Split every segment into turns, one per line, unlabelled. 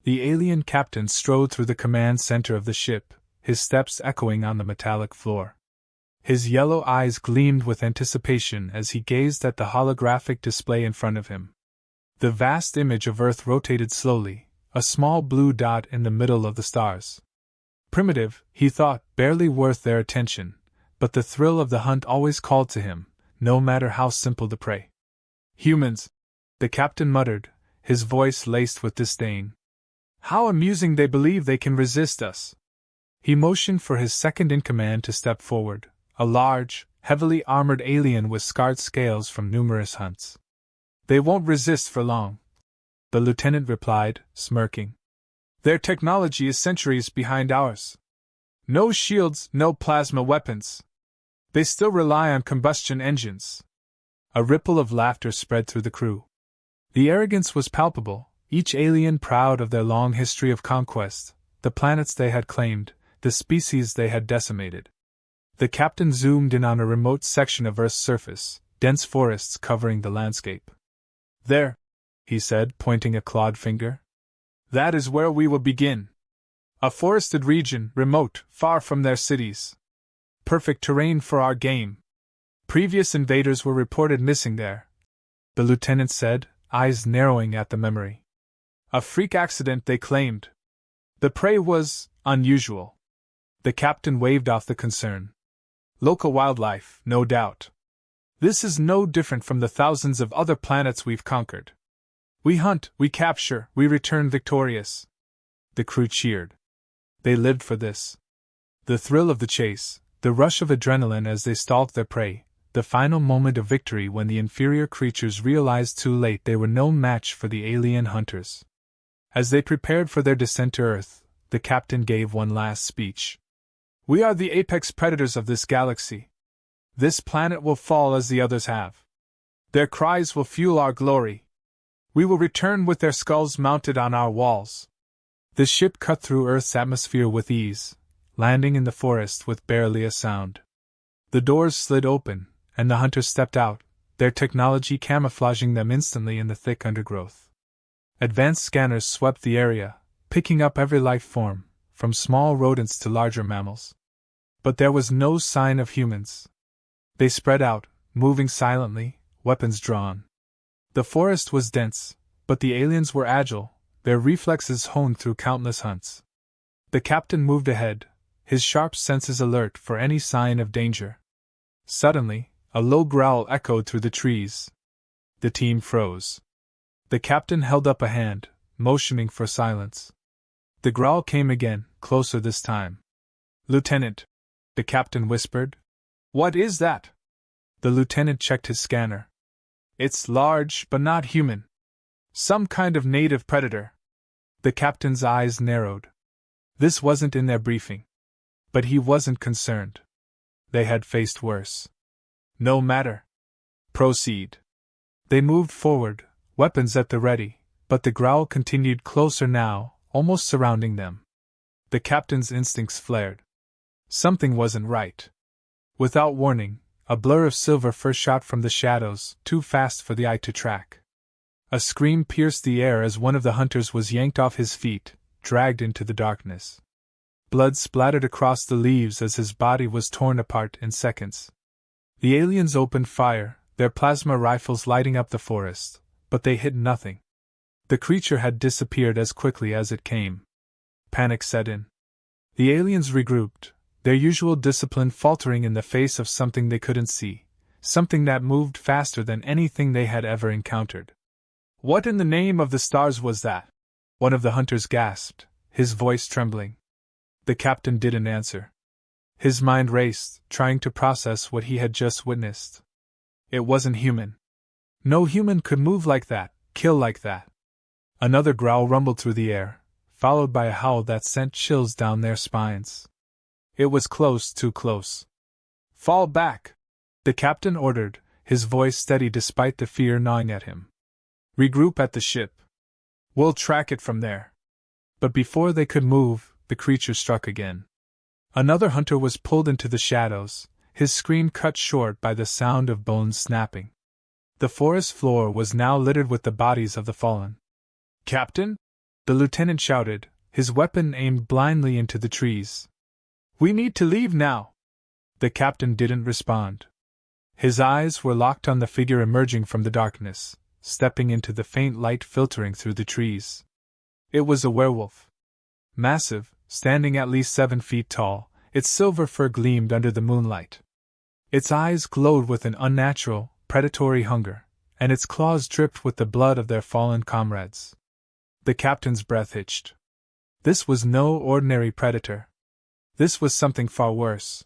The alien captain strode through the command center of the ship, his steps echoing on the metallic floor. His yellow eyes gleamed with anticipation as he gazed at the holographic display in front of him. The vast image of Earth rotated slowly, a small blue dot in the middle of the stars. Primitive, he thought, barely worth their attention, but the thrill of the hunt always called to him, no matter how simple the prey. Humans, the captain muttered, his voice laced with disdain. How amusing they believe they can resist us. He motioned for his second-in-command to step forward, a large, heavily armored alien with scarred scales from numerous hunts. They won't resist for long, the lieutenant replied, smirking. Their technology is centuries behind ours. No shields, no plasma weapons. They still rely on combustion engines. A ripple of laughter spread through the crew. The arrogance was palpable, each alien proud of their long history of conquest, the planets they had claimed, the species they had decimated. The captain zoomed in on a remote section of Earth's surface, dense forests covering the landscape. There, he said, pointing a clawed finger. That is where we will begin. A forested region, remote, far from their cities. Perfect terrain for our game. Previous invaders were reported missing there, the lieutenant said, eyes narrowing at the memory. A freak accident, they claimed. The prey was unusual. The captain waved off the concern. Local wildlife, no doubt. This is no different from the thousands of other planets we've conquered. We hunt, we capture, we return victorious. The crew cheered. They lived for this. The thrill of the chase, the rush of adrenaline as they stalked their prey, the final moment of victory when the inferior creatures realized too late they were no match for the alien hunters. As they prepared for their descent to Earth, the captain gave one last speech. We are the apex predators of this galaxy. This planet will fall as the others have. Their cries will fuel our glory. We will return with their skulls mounted on our walls. The ship cut through Earth's atmosphere with ease, landing in the forest with barely a sound. The doors slid open, and the hunters stepped out, their technology camouflaging them instantly in the thick undergrowth. Advanced scanners swept the area, picking up every life form, from small rodents to larger mammals. But there was no sign of humans. They spread out, moving silently, weapons drawn. The forest was dense, but the aliens were agile, their reflexes honed through countless hunts. The captain moved ahead, his sharp senses alert for any sign of danger. Suddenly, a low growl echoed through the trees. The team froze. The captain held up a hand, motioning for silence. The growl came again, closer this time. Lieutenant, the captain whispered. What is that? The lieutenant checked his scanner. It's large, but not human. Some kind of native predator. The captain's eyes narrowed. This wasn't in their briefing. But he wasn't concerned. They had faced worse. No matter. Proceed. They moved forward, weapons at the ready, but the growl continued closer now, almost surrounding them. The captain's instincts flared. Something wasn't right. Without warning, a blur of silver first shot from the shadows, too fast for the eye to track. A scream pierced the air as one of the hunters was yanked off his feet, dragged into the darkness. Blood splattered across the leaves as his body was torn apart in seconds. The aliens opened fire, their plasma rifles lighting up the forest, but they hit nothing. The creature had disappeared as quickly as it came. Panic set in. The aliens regrouped, their usual discipline faltering in the face of something they couldn't see, something that moved faster than anything they had ever encountered. What in the name of the stars was that? One of the hunters gasped, his voice trembling. The captain didn't answer. His mind raced, trying to process what he had just witnessed. It wasn't human. No human could move like that, kill like that. Another growl rumbled through the air, followed by a howl that sent chills down their spines. It was close, too close. Fall back, the captain ordered, his voice steady despite the fear gnawing at him. Regroup at the ship. We'll track it from there. But before they could move, the creature struck again. Another hunter was pulled into the shadows, his scream cut short by the sound of bones snapping. The forest floor was now littered with the bodies of the fallen. Captain? The lieutenant shouted, his weapon aimed blindly into the trees. "We need to leave now!" The captain didn't respond. His eyes were locked on the figure emerging from the darkness, stepping into the faint light filtering through the trees. It was a werewolf. Massive, standing at least 7 feet tall, its silver fur gleamed under the moonlight. Its eyes glowed with an unnatural, predatory hunger, and its claws dripped with the blood of their fallen comrades. The captain's breath hitched. This was no ordinary predator. This was something far worse.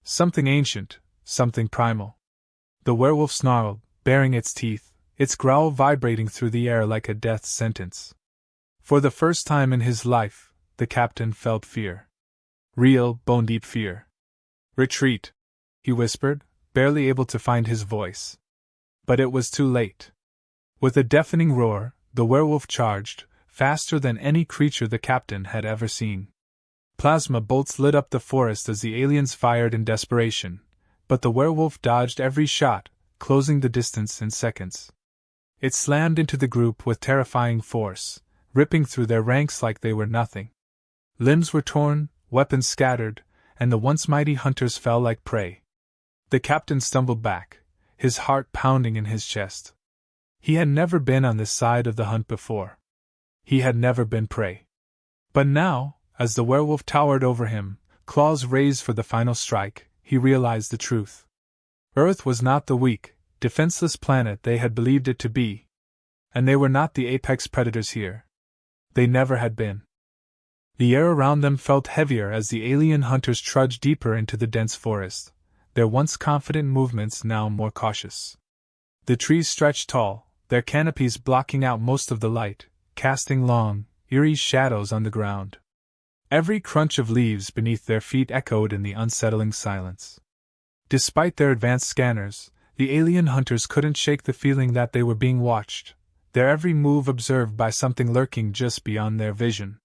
Something ancient, something primal. The werewolf snarled, baring its teeth, its growl vibrating through the air like a death sentence. For the first time in his life, the captain felt fear. Real, bone-deep fear. "Retreat," he whispered, barely able to find his voice. But it was too late. With a deafening roar, the werewolf charged, faster than any creature the captain had ever seen. Plasma bolts lit up the forest as the aliens fired in desperation, but the werewolf dodged every shot, closing the distance in seconds. It slammed into the group with terrifying force, ripping through their ranks like they were nothing. Limbs were torn, weapons scattered, and the once mighty hunters fell like prey. The captain stumbled back, his heart pounding in his chest. He had never been on this side of the hunt before. He had never been prey. But now, as the werewolf towered over him, claws raised for the final strike, he realized the truth. Earth was not the weak, defenseless planet they had believed it to be. And they were not the apex predators here. They never had been. The air around them felt heavier as the alien hunters trudged deeper into the dense forest, their once confident movements now more cautious. The trees stretched tall, their canopies blocking out most of the light, casting long, eerie shadows on the ground. Every crunch of leaves beneath their feet echoed in the unsettling silence. Despite their advanced scanners, the alien hunters couldn't shake the feeling that they were being watched, their every move observed by something lurking just beyond their vision.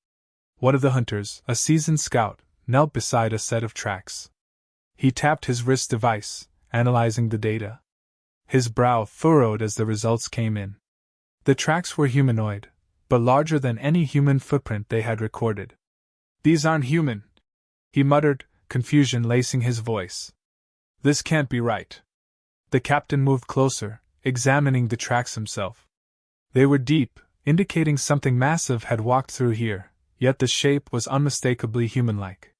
One of the hunters, a seasoned scout, knelt beside a set of tracks. He tapped his wrist device, analyzing the data. His brow furrowed as the results came in. The tracks were humanoid, but larger than any human footprint they had recorded. "These aren't human," he muttered, confusion lacing his voice. "This can't be right." The captain moved closer, examining the tracks himself. They were deep, indicating something massive had walked through here, yet the shape was unmistakably human-like.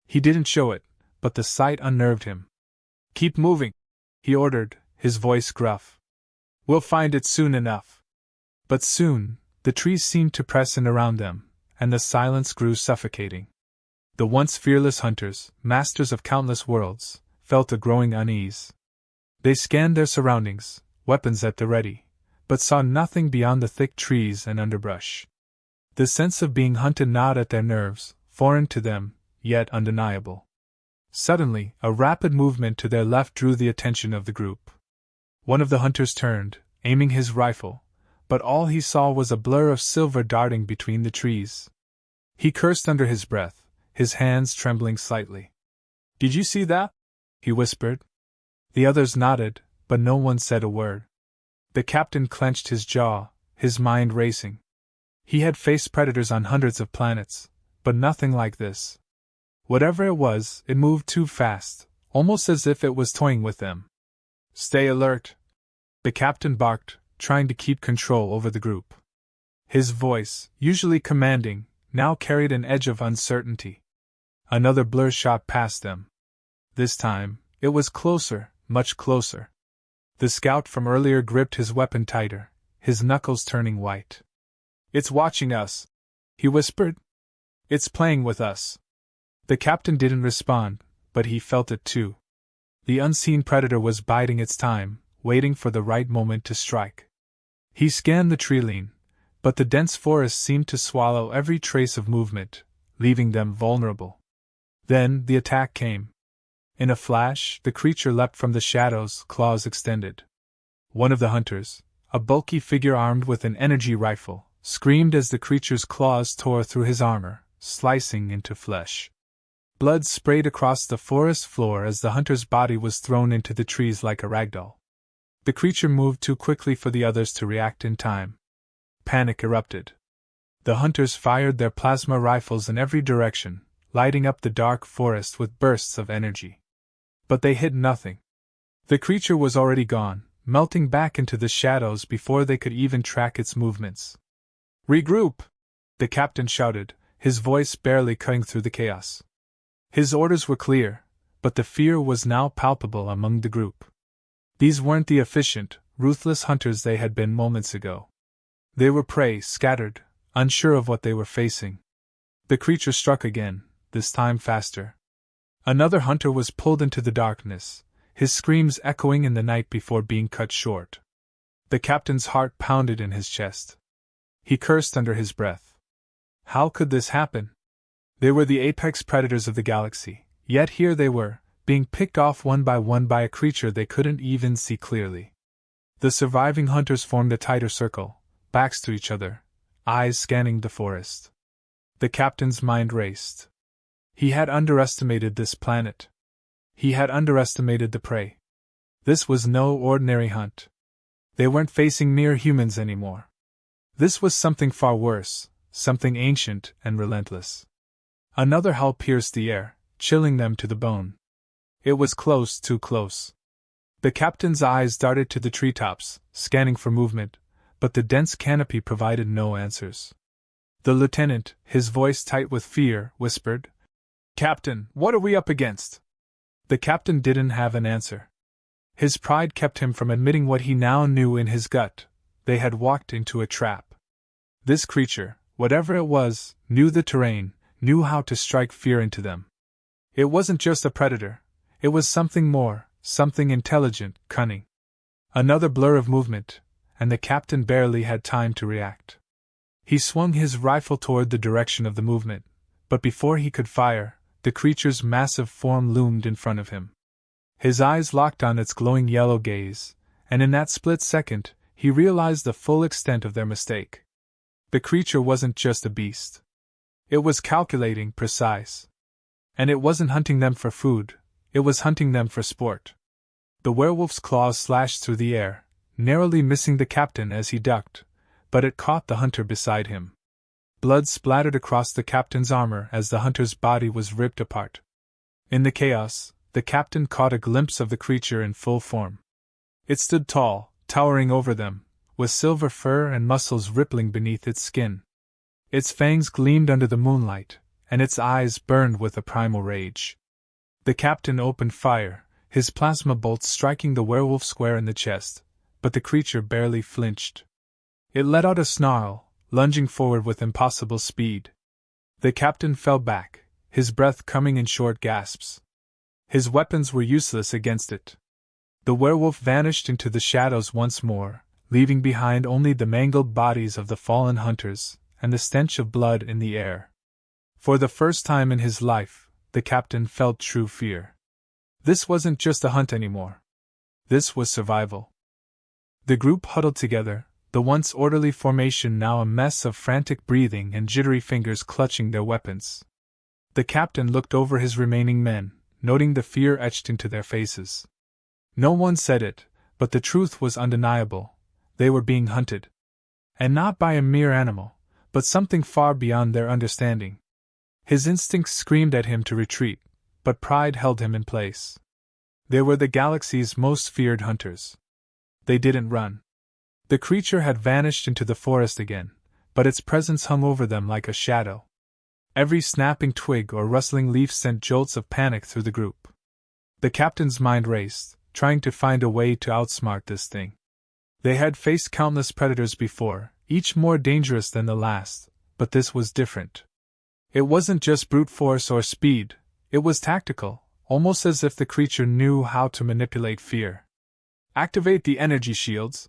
He didn't show it, but the sight unnerved him. "Keep moving," he ordered, his voice gruff. "We'll find it soon enough." But soon, the trees seemed to press in around them, and the silence grew suffocating. The once fearless hunters, masters of countless worlds, felt a growing unease. They scanned their surroundings, weapons at the ready, but saw nothing beyond the thick trees and underbrush. The sense of being hunted gnawed at their nerves, foreign to them, yet undeniable. Suddenly, a rapid movement to their left drew the attention of the group. One of the hunters turned, aiming his rifle, but all he saw was a blur of silver darting between the trees. He cursed under his breath, his hands trembling slightly. "Did you see that?" he whispered. The others nodded, but no one said a word. The captain clenched his jaw, his mind racing. He had faced predators on hundreds of planets, but nothing like this. Whatever it was, it moved too fast, almost as if it was toying with them. "Stay alert," the captain barked, trying to keep control over the group. His voice, usually commanding, now carried an edge of uncertainty. Another blur shot past them. This time, it was closer, much closer. The scout from earlier gripped his weapon tighter, his knuckles turning white. "It's watching us," he whispered. "It's playing with us." The captain didn't respond, but he felt it too. The unseen predator was biding its time, waiting for the right moment to strike. He scanned the treeline, but the dense forest seemed to swallow every trace of movement, leaving them vulnerable. Then the attack came. In a flash, the creature leapt from the shadows, claws extended. One of the hunters, a bulky figure armed with an energy rifle, screamed as the creature's claws tore through his armor, slicing into flesh. Blood sprayed across the forest floor as the hunter's body was thrown into the trees like a ragdoll. The creature moved too quickly for the others to react in time. Panic erupted. The hunters fired their plasma rifles in every direction, lighting up the dark forest with bursts of energy. But they hit nothing. The creature was already gone, melting back into the shadows before they could even track its movements. "Regroup!" the captain shouted, his voice barely cutting through the chaos. His orders were clear, but the fear was now palpable among the group. These weren't the efficient, ruthless hunters they had been moments ago. They were prey, scattered, unsure of what they were facing. The creature struck again, this time faster. Another hunter was pulled into the darkness, his screams echoing in the night before being cut short. The captain's heart pounded in his chest. He cursed under his breath. How could this happen? They were the apex predators of the galaxy, yet here they were, being picked off one by a creature they couldn't even see clearly. The surviving hunters formed a tighter circle, backs to each other, eyes scanning the forest. The captain's mind raced. He had underestimated this planet. He had underestimated the prey. This was no ordinary hunt. They weren't facing mere humans anymore. This was something far worse, something ancient and relentless. Another howl pierced the air, chilling them to the bone. It was close, too close. The captain's eyes darted to the treetops, scanning for movement, but the dense canopy provided no answers. The lieutenant, his voice tight with fear, whispered, "Captain, what are we up against?" The captain didn't have an answer. His pride kept him from admitting what he now knew in his gut. They had walked into a trap. This creature, whatever it was, knew the terrain, knew how to strike fear into them. It wasn't just a predator. It was something more, something intelligent, cunning. Another blur of movement, and the captain barely had time to react. He swung his rifle toward the direction of the movement, but before he could fire, the creature's massive form loomed in front of him. His eyes locked on its glowing yellow gaze, and in that split second, he realized the full extent of their mistake. The creature wasn't just a beast. It was calculating, precise. And it wasn't hunting them for food, it was hunting them for sport. The werewolf's claws slashed through the air, narrowly missing the captain as he ducked, but it caught the hunter beside him. Blood splattered across the captain's armor as the hunter's body was ripped apart. In the chaos, the captain caught a glimpse of the creature in full form. It stood tall, towering over them, with silver fur and muscles rippling beneath its skin. Its fangs gleamed under the moonlight, and its eyes burned with a primal rage. The captain opened fire, his plasma bolts striking the werewolf square in the chest, but the creature barely flinched. It let out a snarl, lunging forward with impossible speed. The captain fell back, his breath coming in short gasps. His weapons were useless against it. The werewolf vanished into the shadows once more, leaving behind only the mangled bodies of the fallen hunters, and the stench of blood in the air. For the first time in his life, the captain felt true fear. This wasn't just a hunt anymore. This was survival. The group huddled together, the once orderly formation now a mess of frantic breathing and jittery fingers clutching their weapons. The captain looked over his remaining men, noting the fear etched into their faces. No one said it, but the truth was undeniable. They were being hunted. And not by a mere animal, but something far beyond their understanding. His instincts screamed at him to retreat, but pride held him in place. They were the galaxy's most feared hunters. They didn't run. The creature had vanished into the forest again, but its presence hung over them like a shadow. Every snapping twig or rustling leaf sent jolts of panic through the group. The captain's mind raced, trying to find a way to outsmart this thing. They had faced countless predators before, each more dangerous than the last, but this was different. It wasn't just brute force or speed, it was tactical, almost as if the creature knew how to manipulate fear. "Activate the energy shields,"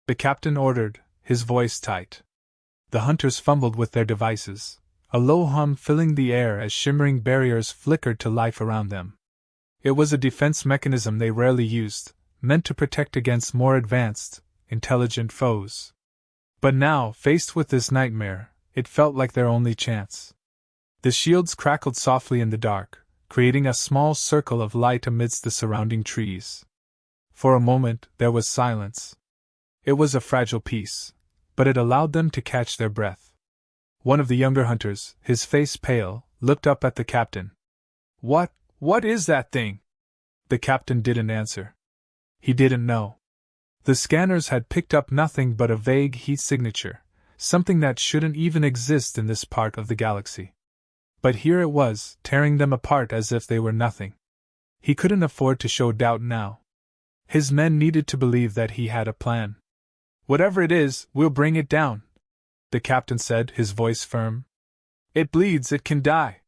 the captain ordered, his voice tight. The hunters fumbled with their devices, a low hum filling the air as shimmering barriers flickered to life around them. It was a defense mechanism they rarely used, meant to protect against more advanced, intelligent foes. But now, faced with this nightmare, it felt like their only chance. The shields crackled softly in the dark, creating a small circle of light amidst the surrounding trees. For a moment, there was silence. It was a fragile peace, but it allowed them to catch their breath. One of the younger hunters, his face pale, looked up at the captain. What is that thing?" The captain didn't answer. He didn't know. The scanners had picked up nothing but a vague heat signature, something that shouldn't even exist in this part of the galaxy. But here it was, tearing them apart as if they were nothing. He couldn't afford to show doubt now. His men needed to believe that he had a plan. "Whatever it is, we'll bring it down," the captain said, his voice firm. "It bleeds, it can die."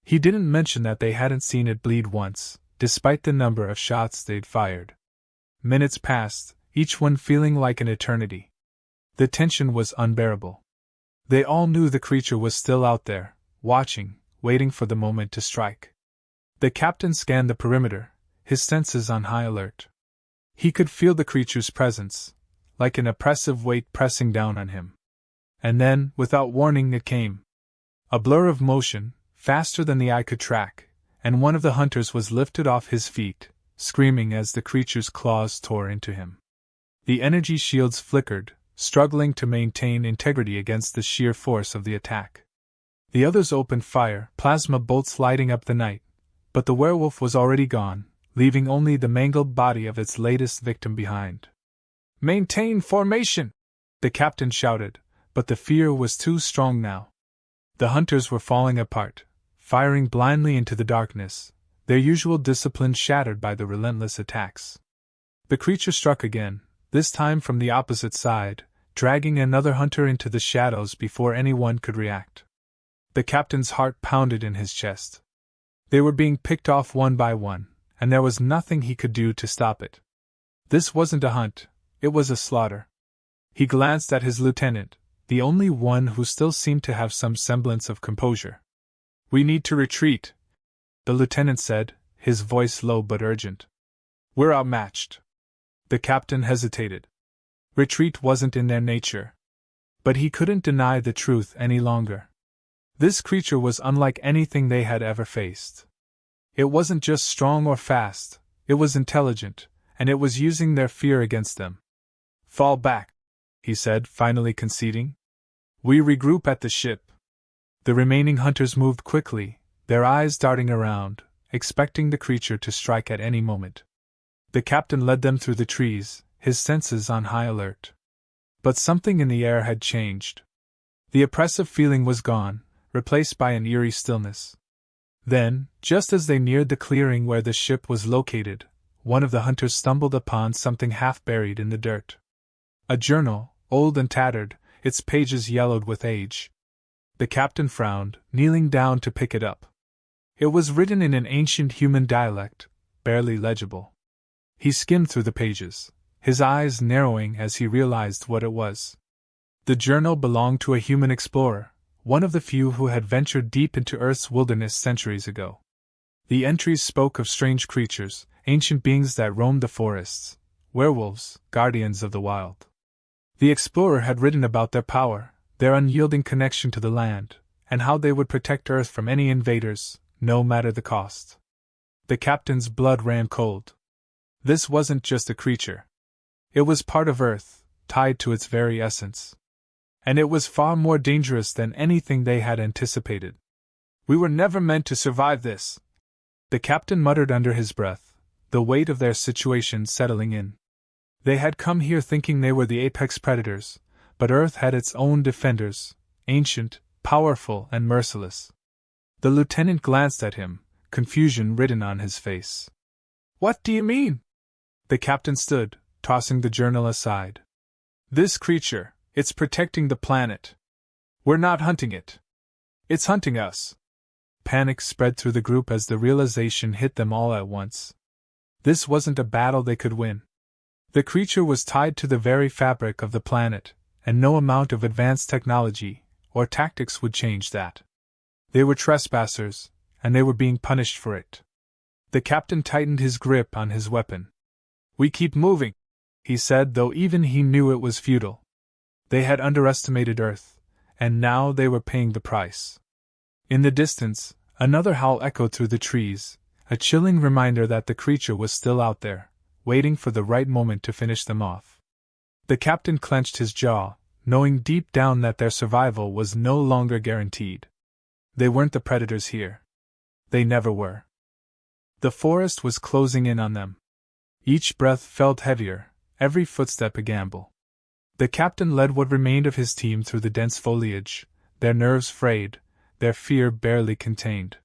He didn't mention that they hadn't seen it bleed once, despite the number of shots they'd fired. Minutes passed, each one feeling like an eternity. The tension was unbearable. They all knew the creature was still out there, watching, waiting for the moment to strike. The captain scanned the perimeter, his senses on high alert. He could feel the creature's presence, like an oppressive weight pressing down on him. And then, without warning, it came. A blur of motion, faster than the eye could track, and one of the hunters was lifted off his feet, screaming as the creature's claws tore into him. The energy shields flickered, struggling to maintain integrity against the sheer force of the attack. The others opened fire, plasma bolts lighting up the night, but the werewolf was already gone, leaving only the mangled body of its latest victim behind. "Maintain formation!" the captain shouted, but the fear was too strong now. The hunters were falling apart, firing blindly into the darkness, their usual discipline shattered by the relentless attacks. The creature struck again, this time from the opposite side, dragging another hunter into the shadows before anyone could react. The captain's heart pounded in his chest. They were being picked off one by one, and there was nothing he could do to stop it. This wasn't a hunt, it was a slaughter. He glanced at his lieutenant, the only one who still seemed to have some semblance of composure. "We need to retreat," the lieutenant said, his voice low but urgent. "We're outmatched." The captain hesitated. Retreat wasn't in their nature. But he couldn't deny the truth any longer. This creature was unlike anything they had ever faced. It wasn't just strong or fast, it was intelligent, and it was using their fear against them. "Fall back," he said, finally conceding. "We regroup at the ship." The remaining hunters moved quickly, their eyes darting around, expecting the creature to strike at any moment. The captain led them through the trees, his senses on high alert. But something in the air had changed. The oppressive feeling was gone, replaced by an eerie stillness. Then, just as they neared the clearing where the ship was located, one of the hunters stumbled upon something half buried in the dirt. A journal, old and tattered, its pages yellowed with age. The captain frowned, kneeling down to pick it up. It was written in an ancient human dialect, barely legible. He skimmed through the pages, his eyes narrowing as he realized what it was. The journal belonged to a human explorer, one of the few who had ventured deep into Earth's wilderness centuries ago. The entries spoke of strange creatures, ancient beings that roamed the forests, werewolves, guardians of the wild. The explorer had written about their power, their unyielding connection to the land, and how they would protect Earth from any invaders, no matter the cost. The captain's blood ran cold. This wasn't just a creature. It was part of Earth, tied to its very essence. And it was far more dangerous than anything they had anticipated. "We were never meant to survive this," the captain muttered under his breath, the weight of their situation settling in. They had come here thinking they were the apex predators, but Earth had its own defenders, ancient, powerful, and merciless. The lieutenant glanced at him, confusion written on his face. "What do you mean?" The captain stood, tossing the journal aside. "This creature, it's protecting the planet. We're not hunting it. It's hunting us." Panic spread through the group as the realization hit them all at once. This wasn't a battle they could win. The creature was tied to the very fabric of the planet, and no amount of advanced technology or tactics would change that. They were trespassers, and they were being punished for it. The captain tightened his grip on his weapon. "We keep moving," he said, though even he knew it was futile. They had underestimated Earth, and now they were paying the price. In the distance, another howl echoed through the trees, a chilling reminder that the creature was still out there, waiting for the right moment to finish them off. The captain clenched his jaw, knowing deep down that their survival was no longer guaranteed. They weren't the predators here. They never were. The forest was closing in on them. Each breath felt heavier, every footstep a gamble. The captain led what remained of his team through the dense foliage, their nerves frayed, their fear barely contained.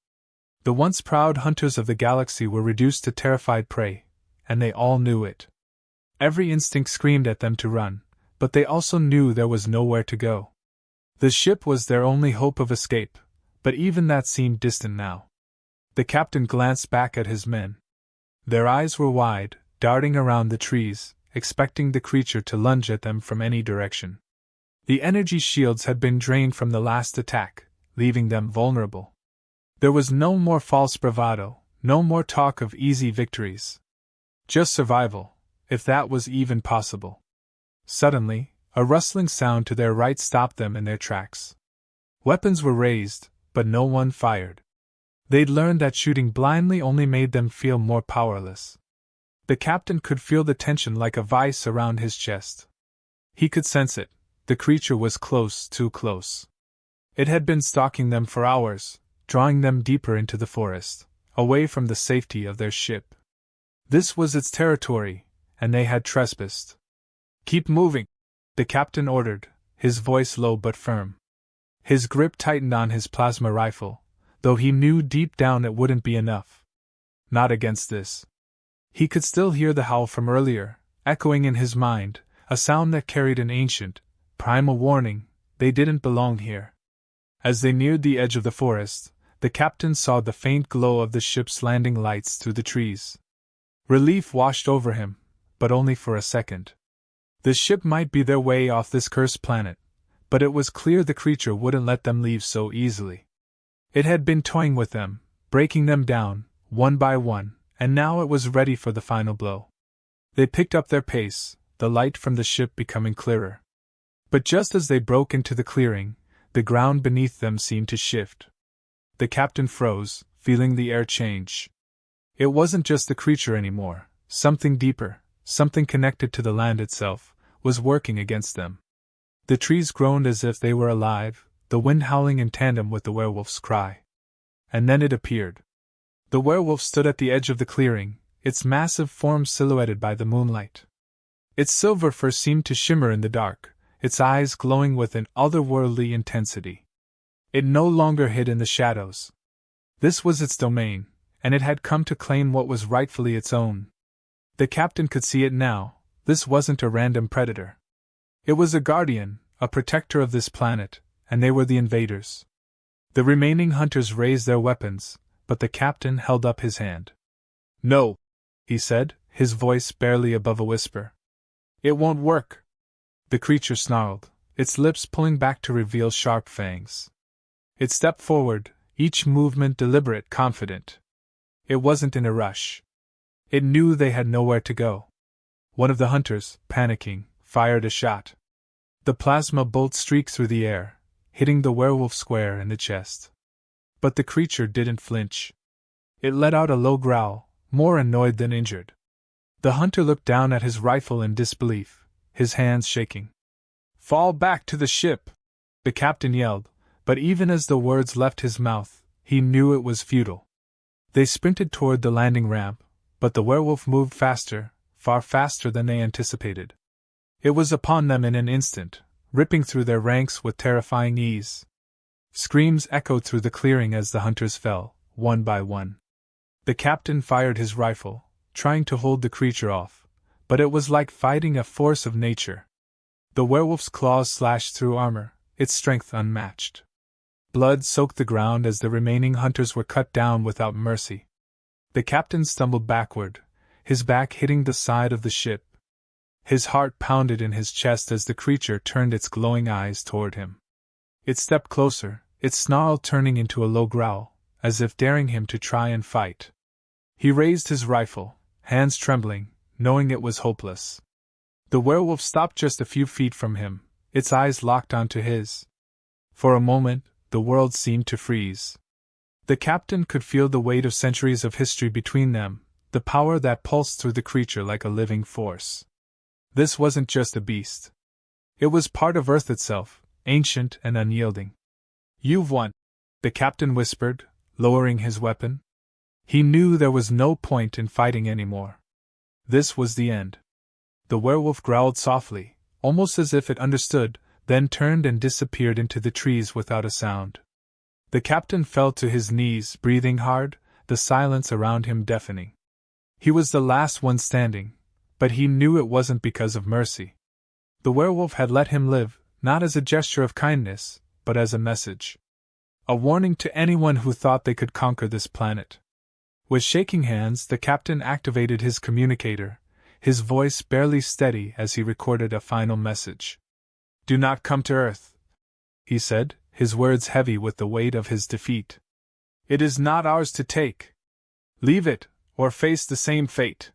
The once proud hunters of the galaxy were reduced to terrified prey, and they all knew it. Every instinct screamed at them to run, but they also knew there was nowhere to go. The ship was their only hope of escape, but even that seemed distant now. The captain glanced back at his men. Their eyes were wide, darting around the trees, expecting the creature to lunge at them from any direction. The energy shields had been drained from the last attack, leaving them vulnerable. There was no more false bravado, no more talk of easy victories. Just survival, if that was even possible. Suddenly, a rustling sound to their right stopped them in their tracks. Weapons were raised, but no one fired. They'd learned that shooting blindly only made them feel more powerless. The captain could feel the tension like a vice around his chest. He could sense it. The creature was close, too close. It had been stalking them for hours, drawing them deeper into the forest, away from the safety of their ship. This was its territory, and they had trespassed. "Keep moving," the captain ordered, his voice low but firm. His grip tightened on his plasma rifle, though he knew deep down it wouldn't be enough. Not against this. He could still hear the howl from earlier, echoing in his mind, a sound that carried an ancient, primal warning: they didn't belong here. As they neared the edge of the forest, the captain saw the faint glow of the ship's landing lights through the trees. Relief washed over him, but only for a second. The ship might be their way off this cursed planet, but it was clear the creature wouldn't let them leave so easily. It had been toying with them, breaking them down, one by one, and now it was ready for the final blow. They picked up their pace, the light from the ship becoming clearer. But just as they broke into the clearing, the ground beneath them seemed to shift. The captain froze, feeling the air change. It wasn't just the creature anymore. Something deeper, something connected to the land itself, was working against them. The trees groaned as if they were alive, the wind howling in tandem with the werewolf's cry. And then it appeared. The werewolf stood at the edge of the clearing, its massive form silhouetted by the moonlight. Its silver fur seemed to shimmer in the dark, its eyes glowing with an otherworldly intensity. It no longer hid in the shadows. This was its domain, and it had come to claim what was rightfully its own. The captain could see it now. This wasn't a random predator. It was a guardian, a protector of this planet, and they were the invaders. The remaining hunters raised their weapons, but the captain held up his hand. "No," he said, his voice barely above a whisper. "It won't work." The creature snarled, its lips pulling back to reveal sharp fangs. It stepped forward, each movement deliberate, confident. It wasn't in a rush. It knew they had nowhere to go. One of the hunters, panicking, fired a shot. The plasma bolt streaked through the air, hitting the werewolf square in the chest. But the creature didn't flinch. It let out a low growl, more annoyed than injured. The hunter looked down at his rifle in disbelief, his hands shaking. "Fall back to the ship!" the captain yelled, but even as the words left his mouth, he knew it was futile. They sprinted toward the landing ramp, but the werewolf moved faster, far faster than they anticipated. It was upon them in an instant, ripping through their ranks with terrifying ease. Screams echoed through the clearing as the hunters fell, one by one. The captain fired his rifle, trying to hold the creature off, but it was like fighting a force of nature. The werewolf's claws slashed through armor, its strength unmatched. Blood soaked the ground as the remaining hunters were cut down without mercy. The captain stumbled backward, his back hitting the side of the ship. His heart pounded in his chest as the creature turned its glowing eyes toward him. It stepped closer, its snarl turning into a low growl, as if daring him to try and fight. He raised his rifle, hands trembling, knowing it was hopeless. The werewolf stopped just a few feet from him, its eyes locked onto his. For a moment, the world seemed to freeze. The captain could feel the weight of centuries of history between them, the power that pulsed through the creature like a living force. This wasn't just a beast. It was part of Earth itself, ancient and unyielding. "You've won," the captain whispered, lowering his weapon. He knew there was no point in fighting anymore. This was the end. The werewolf growled softly, almost as if it understood, then turned and disappeared into the trees without a sound. The captain fell to his knees, breathing hard, the silence around him deafening. He was the last one standing, but he knew it wasn't because of mercy. The werewolf had let him live, not as a gesture of kindness, but as a message. A warning to anyone who thought they could conquer this planet. With shaking hands, the captain activated his communicator, his voice barely steady as he recorded a final message. "Do not come to Earth," he said, his words heavy with the weight of his defeat. "It is not ours to take. Leave it, or face the same fate."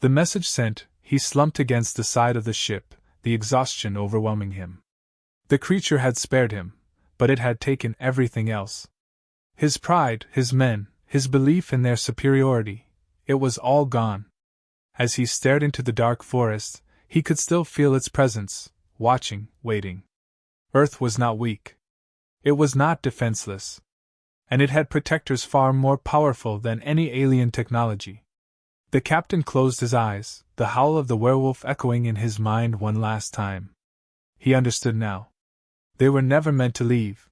The message sent, he slumped against the side of the ship, the exhaustion overwhelming him. The creature had spared him, but it had taken everything else. His pride, his men, his belief in their superiority, it was all gone. As he stared into the dark forest, he could still feel its presence, watching, waiting. Earth was not weak. It was not defenseless. And it had protectors far more powerful than any alien technology. The captain closed his eyes, the howl of the werewolf echoing in his mind one last time. He understood now. They were never meant to leave.